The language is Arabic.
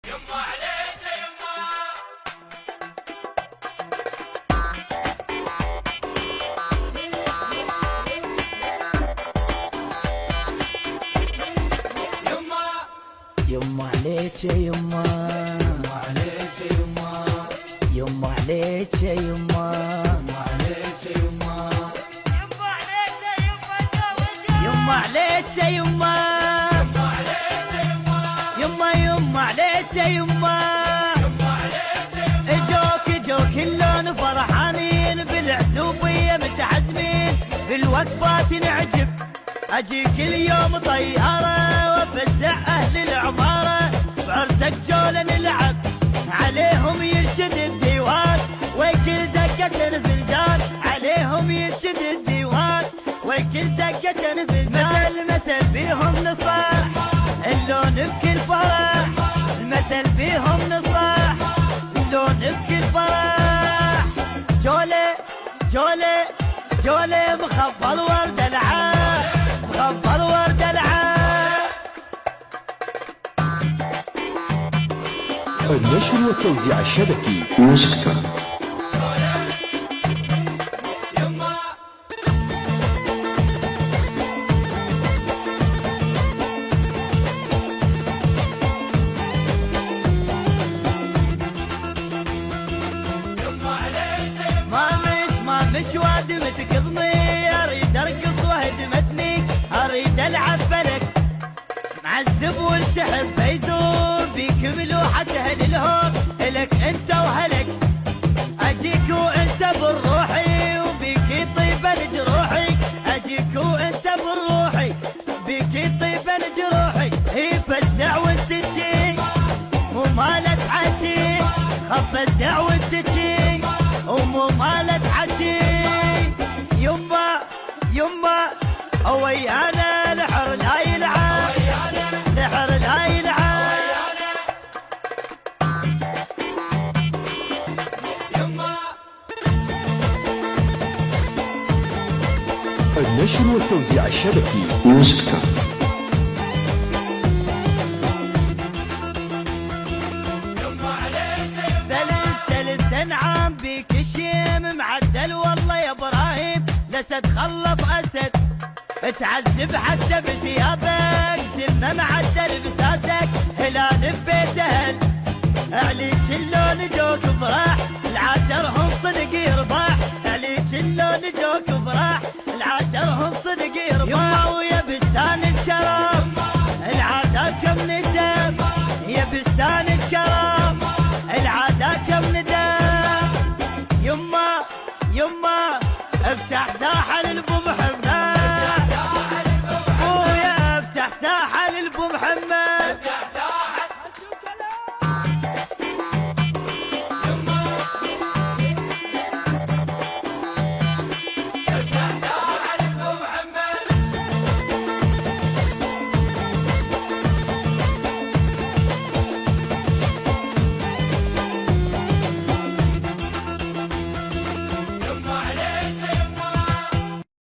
يما عليك يما. يما عليك يما. يما عليك يما. يما عليك يما. يما عليك يما. يما عليك يما. يما عليك يما. يما يما عليك يما. يما عليك يما. اجوك اللون فرحانين بالعزوبية متحزمين بالوقفات نعجب. اجي كل يوم طيارة وافزع اهل العمارة بعرسك جولة نلعب عليهم يرشد الديوان وكل دقة فنجان عليهم يرشد الديوان وكل دقة فنجان المثل بيهم نصاح اللون بكل فرح المثل بيهم نصاح اللون بكل فرح جولة مخبل ورد العاب مخبل ورد العاب. النشر والتوزيع الشبكي موسيقى. يما. يما عليك يما. ما مش وادمة قضني اريد ارقص وهدمتني اريد العب فلك معذب والسحب بيزور بيك ملوحة اهل الهور الك انت وهلك اجيك وانت بالروحي وبيك طيبا جروحي اجيك وانت بالروحي بيك طيبا جروحي هي فزع وانت تشي مو مالت حكي خف الدع وانت تشي ومو مالت حكي. يما ويانا الحر لا يلعب الحر لا يلعب. يما. النشر والتوزيع الشبكي موسيقى. يما عليك يما. ثلاث انعام بيك الشيم معدل والله يا ابراهيم لسد خلص اسد تعذب حتى بثيابك سلمة معدل بساسك هلال ببيت اهل عليك اللون جوك فرح العاشرهم صدق يرباح عليك اللون جوك فرح العاشرهم صدق يرباح. يما ويا بستان الكرم العادات كم ندم يا بستان الكرم العادات كم ندم. يما افتح ساحة للبو